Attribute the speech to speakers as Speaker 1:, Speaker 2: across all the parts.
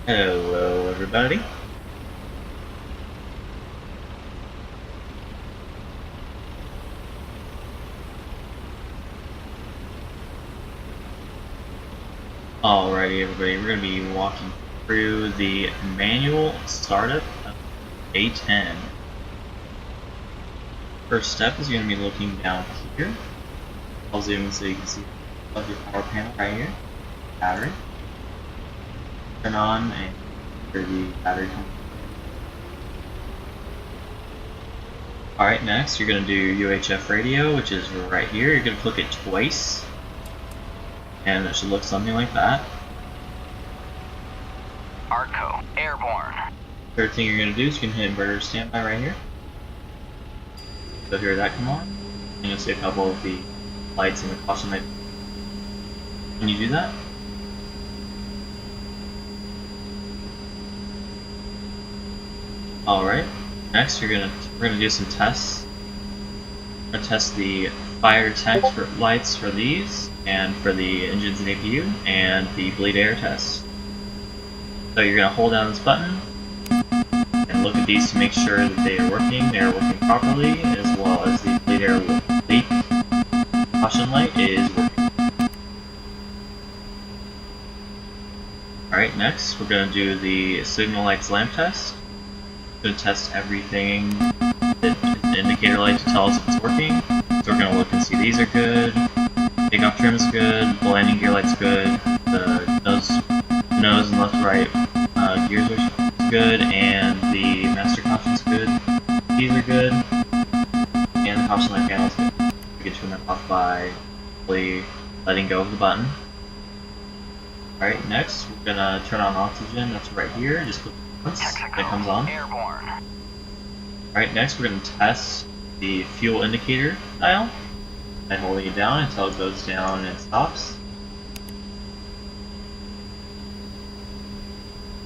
Speaker 1: Hello, everybody. Alrighty, everybody, we're going to be walking through the manual startup of A-10. First step is you're going to be looking down here. I'll zoom in so you can see above your power panel right here. Battery. Turn on and hear the battery come. Alright, next you're going to do UHF radio, which is right here. You're going to click it twice. And it should look something like that.
Speaker 2: Arco, airborne.
Speaker 1: Third thing you're going to do is you can hit inverter standby right here. So hear that come on. And you'll see a couple of the lights in the caution light. When you do that, alright, next we're gonna do some tests. We're gonna test the fire detect for lights for these, and for the engines and APU, and the bleed air test. So you're gonna hold down this button and look at these to make sure that they are working properly, as well as the bleed air leak caution light is working. Alright, next we're gonna do the signal lights lamp test. We're gonna test everything, the indicator light to tell us if it's working. So we're gonna look and see these are good, takeoff trim is good, the landing gear light's good, the nose and left right gears are good, and the master caution's good. These are good, and the caution light panel's good. We can turn that off by simply letting go of the button. Alright, next we're gonna turn on oxygen, that's right here, just click once, it comes on. Alright, next we're gonna test the fuel indicator dial by holding it down until it goes down and stops.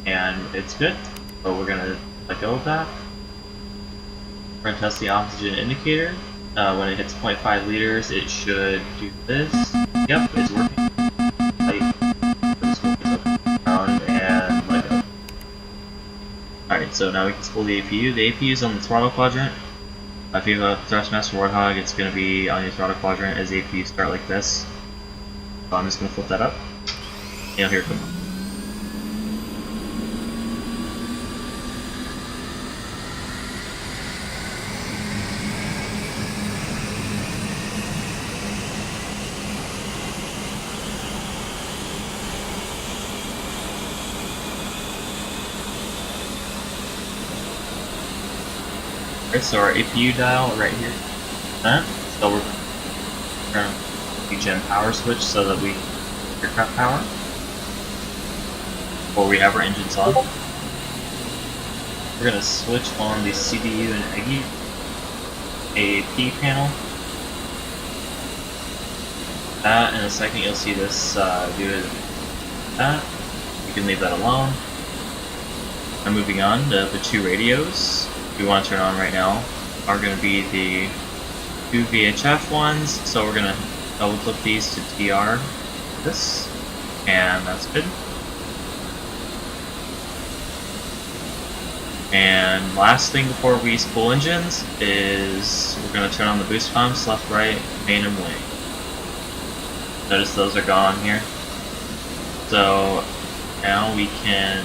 Speaker 1: And it's good, but we're gonna let go of that. We're gonna test the oxygen indicator. When it hits 0.5 liters, it should do this. Yep, it's working. And let go. Alright, so now we can spool the APU. The APU is on the throttle quadrant. If you have a Thrustmaster Warthog, it's going to be on your throttle quadrant as the APU start like this. So I'm just going to flip that up. And here it comes. Alright, so our APU dial right here, so we're going to gen power switch so that we aircraft power before we have our engines on. We're going to switch on the CDU and EGI AAP panel. That in a second you'll see this do that. You can leave that alone. I'm moving on to the two radios we want to turn on right now are going to be the two VHF ones, so we're going to double click these to TR this, and that's good. And last thing before we spool engines is we're going to turn on the boost pumps, left, right, main, and wing. Notice those are gone here. So now we can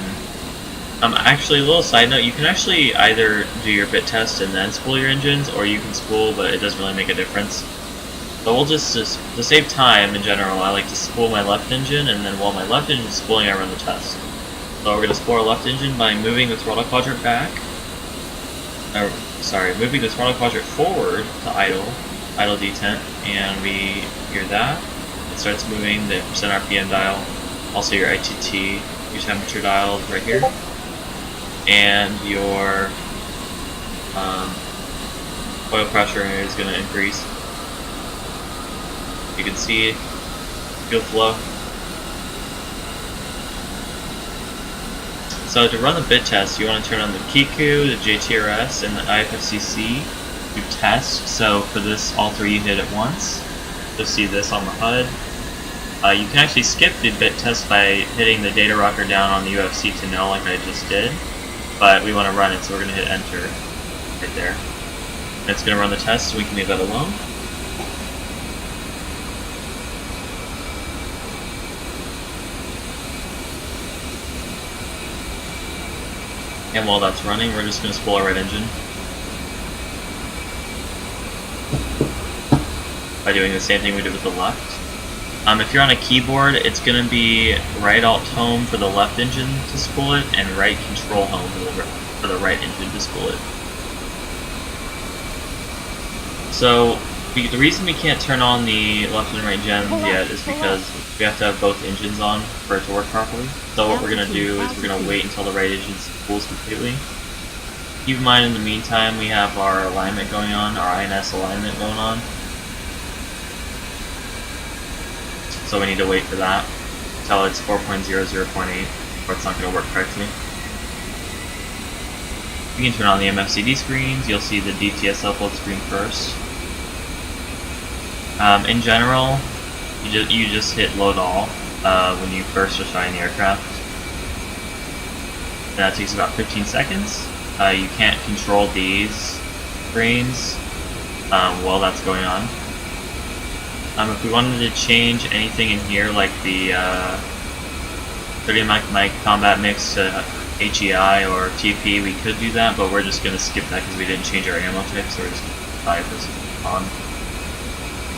Speaker 1: actually, a little side note, you can actually either do your bit test and then spool your engines, or you can spool, but it doesn't really make a difference. But we'll just to save time in general, I like to spool my left engine, and then while my left engine is spooling, I run the test. So we're going to spool our left engine by moving the throttle quadrant back. Moving the throttle quadrant forward to idle detent, and we hear that. It starts moving the percent RPM dial, also your ITT, your temperature dial right here. And your oil pressure is going to increase. You can see fuel flow. So to run the bit test, you want to turn on the Kiku, the JTRS, and the IFFCC to test. So for this, all three you hit at once. You'll see this on the HUD. You can actually skip the bit test by hitting the data rocker down on the UFC to no like I just did, but we want to run it, so we're going to hit enter right there. And it's going to run the test, so we can leave that alone. And while that's running, we're just going to spool our right engine by doing the same thing we did with the left. If you're on a keyboard, it's going to be right alt home for the left engine to spool it, and right control home for the right engine to spool it. So the reason we can't turn on the left and right gens yet is because we have to have both engines on for it to work properly. So what we're going to do is we're going to wait until the right engine spools completely. Keep in mind, in the meantime, we have our alignment going on, our INS alignment going on. So we need to wait for that until it's 4.00.8, or it's not going to work correctly. You can turn on the mmcd screens. You'll see the DCS upload screen first. In general, you just hit load all when you first are starting the aircraft. And that takes about 15 seconds. You can't control these screens while that's going on. If we wanted to change anything in here, like the 30 mic combat mix to HEI or TP, we could do that, but we're just going to skip that because we didn't change our ammo type, so we're just going to buy this on.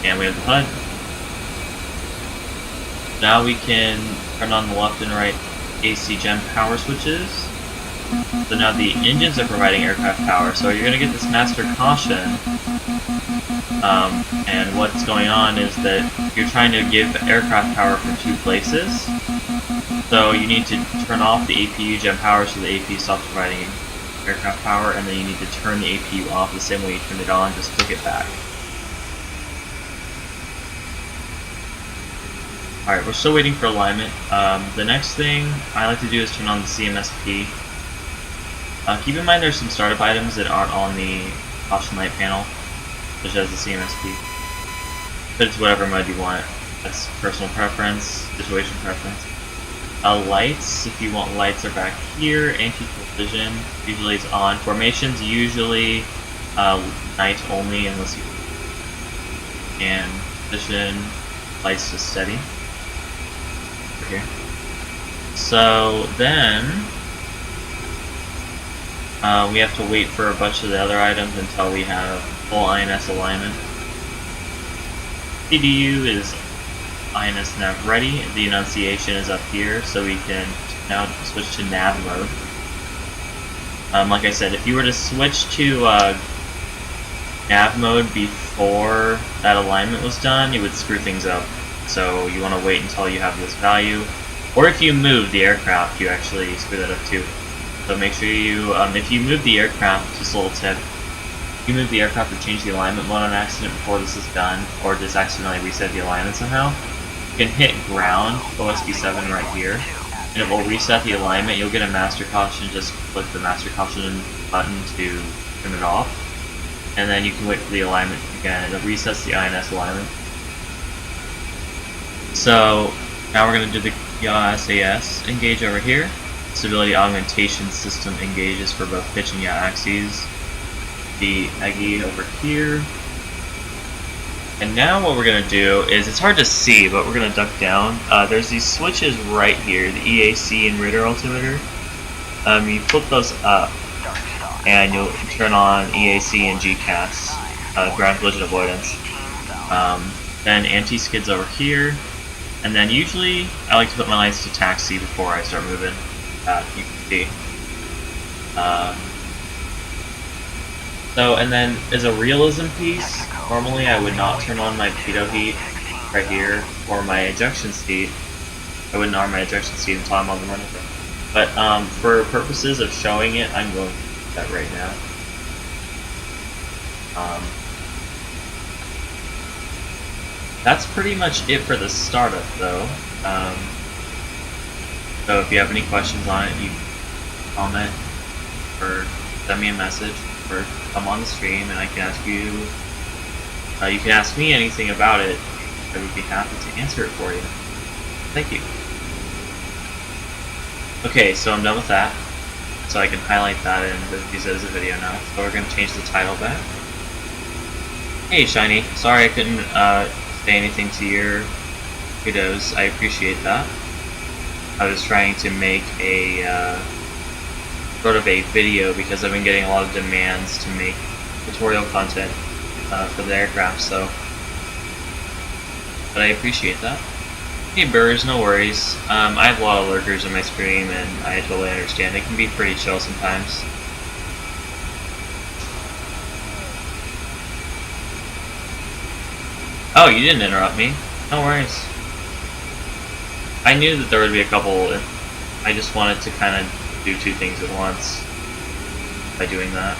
Speaker 1: And we have the HUD. Now we can turn on the left and right AC gen power switches. So now the engines are providing aircraft power, so you're going to get this master caution. And what's going on is that you're trying to give aircraft power from two places. So you need to turn off the APU gen power so the APU stops providing aircraft power, and then you need to turn the APU off the same way you turned it on, just click it back. Alright, we're still waiting for alignment. The next thing I like to do is turn on the CMSP. Keep in mind there's some startup items that aren't on the caution light panel, such as the CMSP. But it's whatever mode you want. That's personal preference, situation preference. Lights, if you want lights, are back here. Anti-collision usually is on. Formations usually night only unless you can position lights to steady. Over here. So then we have to wait for a bunch of the other items until we have full INS alignment. CDU is INS nav ready. The enunciation is up here, so we can now switch to nav mode. Like I said, if you were to switch to nav mode before that alignment was done, you would screw things up. So you want to wait until you have this value. Or if you move the aircraft, you actually screw that up too. So make sure you, if you move the aircraft, just a little tip, if you move the aircraft or change the alignment mode on accident before this is done, or just accidentally reset the alignment somehow, you can hit ground, OSB7 right here, and it will reset the alignment. You'll get a master caution, just click the master caution button to turn it off, and then you can wait for the alignment again, and it resets the INS alignment. So now we're going to do the SAS engage over here. Stability augmentation system engages for both pitch and yaw axes. The EGI over here. And now what we're going to do is, it's hard to see, but we're going to duck down. There's these switches right here, the EAC and radar altimeter. You flip those up, and you'll turn on EAC and GCAS, ground collision avoidance. Then anti-skids over here. And then usually, I like to put my lights to taxi before I start moving. You can see. So, and then as a realism piece, normally I would not turn on my pitot heat right here, or my ejection seat. I wouldn't arm my ejection seat until I'm on the running room. But for purposes of showing it, I'm going to do that right now. That's pretty much it for the startup, though. So if you have any questions on it, you can comment or send me a message or come on the stream, and I can ask you. You can ask me anything about it. I would be happy to answer it for you. Thank you. Okay, so I'm done with that. So I can highlight that and use it as a video now. So we're going to change the title back. Hey Shiny, sorry I couldn't say anything to your kudos. I appreciate that. I was trying to make a sort of a video because I've been getting a lot of demands to make tutorial content for the aircraft, so but I appreciate that. Hey Burrs, no worries. I have a lot of lurkers in my stream and I totally understand. It can be pretty chill sometimes. Oh, you didn't interrupt me. No worries. I knew that there would be a couple. I just wanted to kind of do two things at once by doing that.